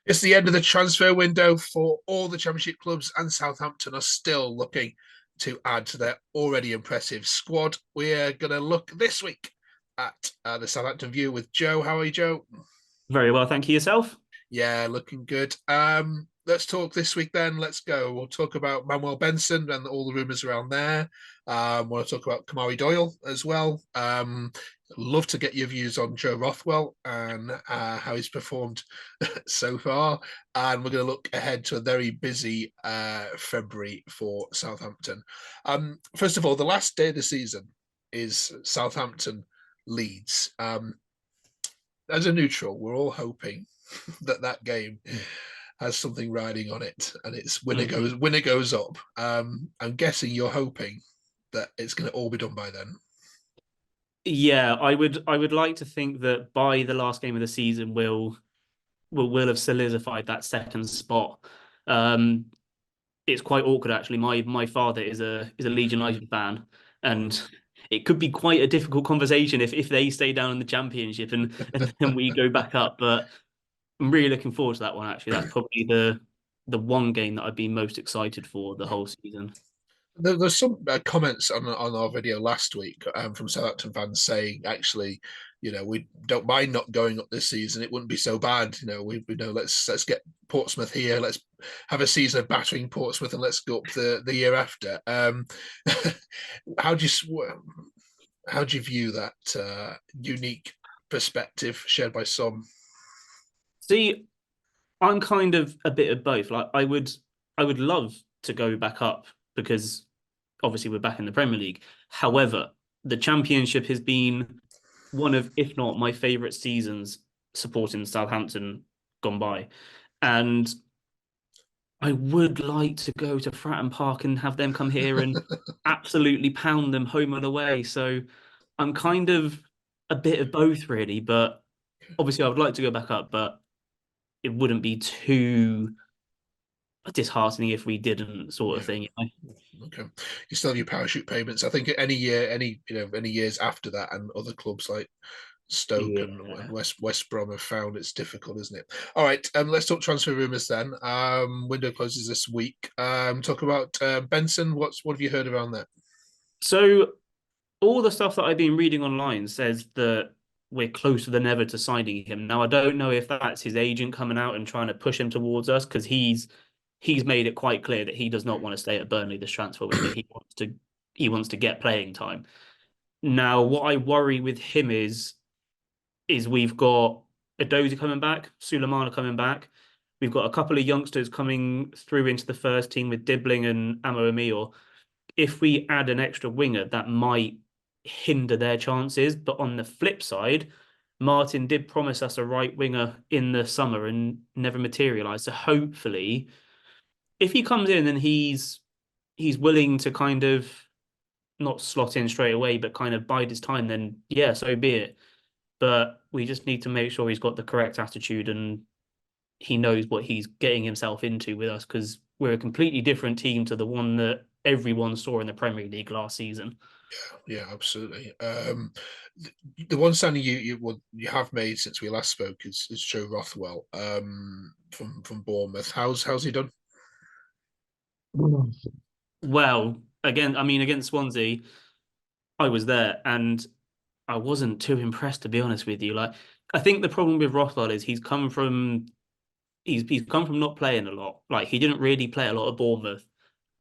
It's the end of the transfer window for all the Championship clubs, and Southampton are still looking to add to their already impressive squad. We're going to look this week at the Southampton View with Joe. How are you, Joe? Very well, thank you yourself. Yeah, looking good. Let's talk this week then. Let's go. We'll talk about Manuel Benson and all the rumours around there. Want to talk about Kamari Doyle as well. Love to get your views on Joe Rothwell and how he's performed so far. And we're going to look ahead to a very busy February for Southampton. First of all, the last day of the season is Southampton Leeds. As a neutral, we're all hoping that game has something riding on it, and it's Mhm. winner goes up. I'm guessing you're hoping that it's going to all be done by then. Yeah, I would like to think that by the last game of the season we'll have solidified that second spot. Um, it's quite awkward actually. My father is a Leeds United fan, and it could be quite a difficult conversation if they stay down in the championship and then we go back up. But I'm really looking forward to that one actually. That's probably the one game that I'd be most excited for the whole season. There's some comments on our video last week from Southampton fans saying, actually, we don't mind not going up this season. It wouldn't be so bad. We know let's get Portsmouth here. Let's have a season of battering Portsmouth and let's go up the year after. How do you view that unique perspective shared by some? See, I'm kind of a bit of both. Like I would love to go back up because obviously we're back in the Premier League. However, the Championship has been one of, if not my favourite seasons supporting Southampton gone by. And I would like to go to Fratton Park and have them come here and absolutely pound them home and away. So I'm kind of a bit of both really, but obviously I would like to go back up, but it wouldn't be too disheartening if we didn't, sort of Yeah. thing. Okay. You still have your parachute payments. I think any year, any years after that, and other clubs like Stoke and Yeah. West Brom have found it's difficult, isn't it? All right, let's talk transfer rumours then. Window closes this week. Talk about Benson. What have you heard around that? So all the stuff that I've been reading online says that we're closer than ever to signing him. Now I don't know if that's his agent coming out and trying to push him towards us because he's made it quite clear that he does not want to stay at Burnley this transfer window. He wants to get playing time. Now what I worry with him is we've got Adozi coming back, Sulemana coming back. We've got a couple of youngsters coming through into the first team with Dibbling and Amo Emil. If we add an extra winger, that might hinder their chances. But on the flip side, Martin did promise us a right winger in the summer and never materialised. So hopefully, if he comes in and he's willing to kind of not slot in straight away, but kind of bide his time, then yeah, so be it. But we just need to make sure he's got the correct attitude and he knows what he's getting himself into with us because we're a completely different team to the one that everyone saw in the Premier League last season. Yeah, absolutely. The one signing you have made since we last spoke is Joe Rothwell from Bournemouth. How's he done? Well, again, I mean, against Swansea, I was there and I wasn't too impressed to be honest with you. Like, I think the problem with Rothwell is he's come from not playing a lot. Like, he didn't really play a lot of Bournemouth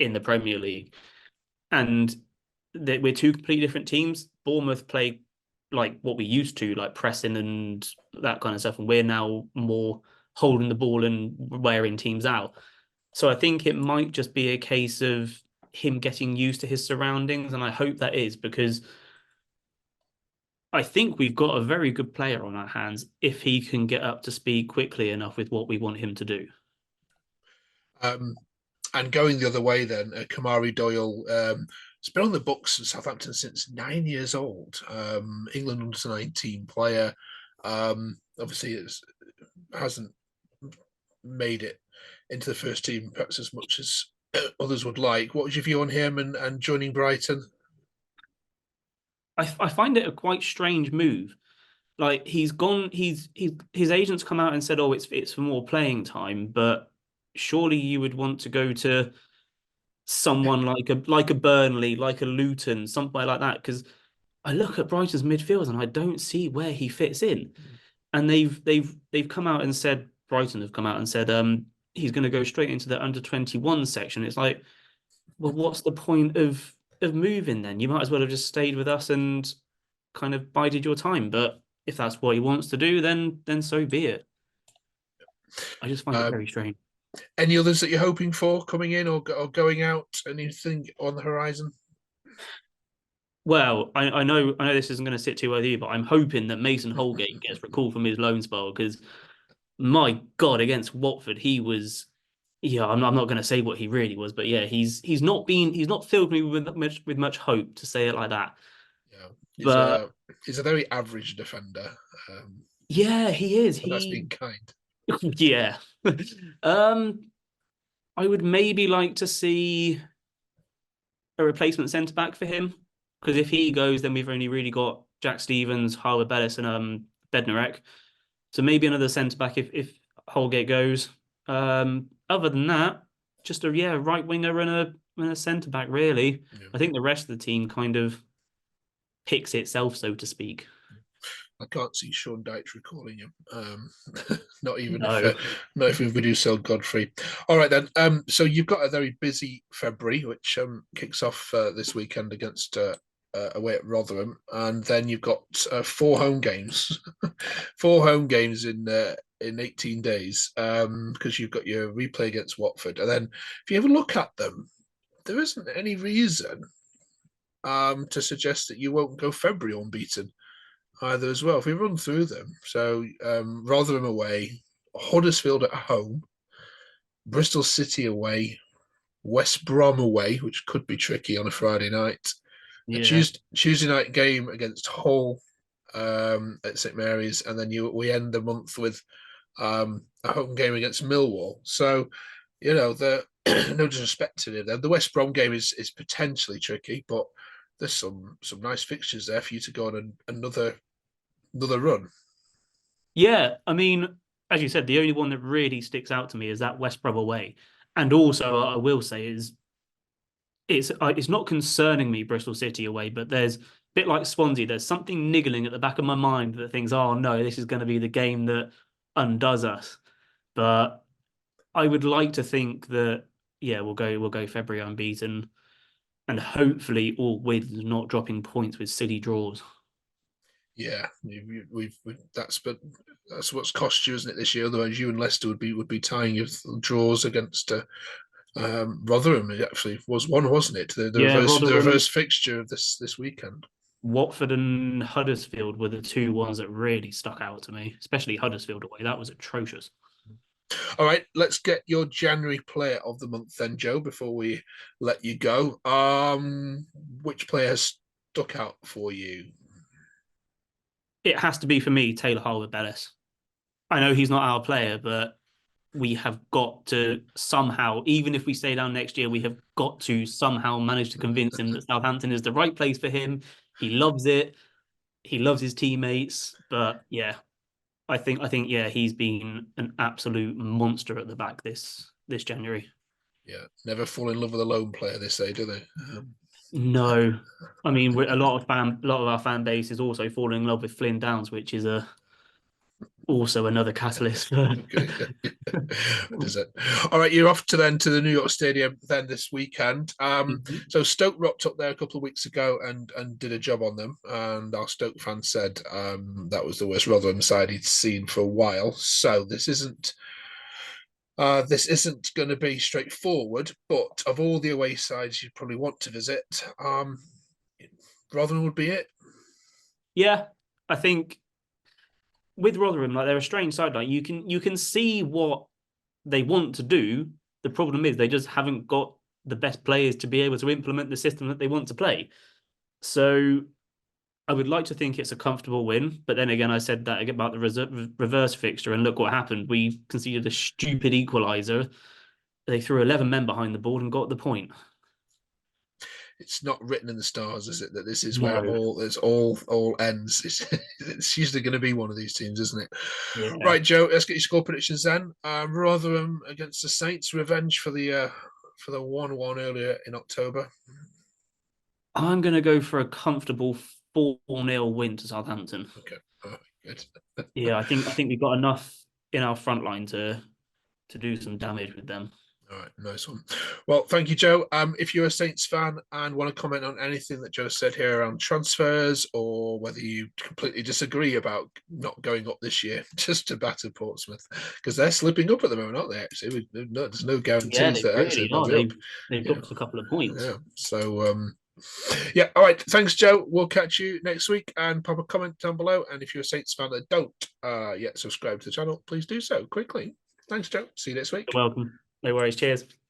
in the Premier League, and that we're two completely different teams. Bournemouth play like what we used to, like pressing and that kind of stuff, and we're now more holding the ball and wearing teams out. So I think it might just be a case of him getting used to his surroundings, and I hope that is because I think we've got a very good player on our hands if he can get up to speed quickly enough with what we want him to do. Um, and going the other way, then Kamari Doyle. It's been on the books in Southampton since 9 years old. England under 19 player. Obviously, it hasn't made it into the first team perhaps as much as others would like. What was your view on him and joining Brighton? I find it a quite strange move. Like he's gone. His agents come out and said, "Oh, it's for more playing time." But surely you would want to go to someone like a Burnley, like a Luton, somebody like that. Because I look at Brighton's midfield and I don't see where he fits in. And they've come out and said Brighton have come out and said he's going to go straight into the under 21 section. It's like, well, what's the point of moving then? You might as well have just stayed with us and kind of bided your time. But if that's what he wants to do, then so be it. I just find it Um, very strange. any others that you're hoping for coming in or going out? Anything on the horizon? Well, I know this isn't going to sit too well with you, but I'm hoping that Mason Holgate gets recalled from his loan spell because my God, against Watford, he was. Yeah, I'm not going to say what he really was, but yeah, he's not filled me with much hope to say it like that. Yeah, he's But a he's a very average defender. Um, yeah, he is. and that's being kind. Yeah. um, I would maybe like to see a replacement centre back for him because if he goes, then we've only really got Jack Stevens, Harwood Bellis, and Bednarek. So maybe another centre back if Holgate goes. Other than that, just a right winger and a centre back really. Yeah. I think the rest of the team kind of picks itself, so to speak. I can't see Sean Dyche recalling him. Not even if No. not if we do sell Godfrey. All right then. So you've got a very busy February, which kicks off this weekend against away at Rotherham, and then you've got 4 home games, 4 home games in 18 days, because you've got your replay against Watford, and then if you have a look at them, there isn't any reason to suggest that you won't go February unbeaten either as well. If we run through them, so Rotherham away, Huddersfield at home, Bristol City away, West Brom away, which could be tricky on a Friday night, a Yeah. Tuesday night game against Hull at St Mary's, and then we end the month with a home game against Millwall. So, the no disrespect to them, the West Brom game is potentially tricky, but there's some nice fixtures there for you to go on another run. Yeah. I mean, as you said, the only one that really sticks out to me is that West Brom away. And also, I will say is it's not concerning me Bristol City away, but there's a bit like Swansea. There's something niggling at the back of my mind that thinks, oh no, this is going to be the game that undoes us. But I would like to think that we'll go February unbeaten, and hopefully all wins, not dropping points with silly draws. Yeah, we've that's what's cost you, isn't it, this year? Otherwise, you and Leicester would be tying your draws against Rotherham. It actually was one, wasn't it? The Yeah, reverse Rotherham, fixture of this weekend. Watford, and Huddersfield were the two ones that really stuck out to me, especially Huddersfield away. That was atrocious. All right, let's get your January player of the month then, Joe. Before we let you go, which player has stuck out for you? It has to be for me, Taylor Harwood-Bellis. I know he's not our player, but we have got to somehow, even if we stay down next year, we have got to somehow manage to convince him that Southampton is the right place for him. He loves it. He loves his teammates. But yeah, I think yeah, he's been an absolute monster at the back this January. Yeah, never fall in love with a lone player, they say, do they? No, I mean a lot of our fan base is also falling in love with Flynn Downs, which is a also another catalyst for. Okay. Does it? All right, you're off to the New York Stadium then this weekend. So Stoke rocked up there a couple of weeks ago and did a job on them, and our Stoke fans said that was the worst Rotherham side he'd seen for a while. So this isn't going to be straightforward, but of all the away sides you'd probably want to visit, Rotherham would be it. Yeah, I think with Rotherham, like they're a strange side. Like you can see what they want to do. The problem is they just haven't got the best players to be able to implement the system that they want to play. So I would like to think it's a comfortable win, but then again, I said that about the reverse fixture, and look what happened. We conceded a stupid equaliser. They threw 11 men behind the ball and got the point. it's not written in the stars, is it? That this is where No. all ends. It's usually going to be one of these teams, isn't it? Yeah. Right, Joe. Let's get your score predictions then. Rotherham against the Saints. Revenge for the 1-1 earlier in October. I'm going to go for a comfortable 4-0 win to Southampton. Okay, good. Yeah, I think we've got enough in our front line to do some damage with them. All right, nice one. Well, thank you, Joe. If you're a Saints fan and want to comment on anything that Joe said here around transfers, or whether you completely disagree about not going up this year just to batter Portsmouth, because they're slipping up at the moment, aren't they? Actually, there's no Yeah, guarantees they that actually really they'll are. be up. They've Yeah, dropped a couple of points. yeah. So, yeah. All right. Thanks, Joe. We'll catch you next week, and pop a comment down below. And if you're a Saints fan that don't yet subscribe to the channel, please do so quickly. Thanks, Joe. See you next week. You're welcome. No worries. Cheers.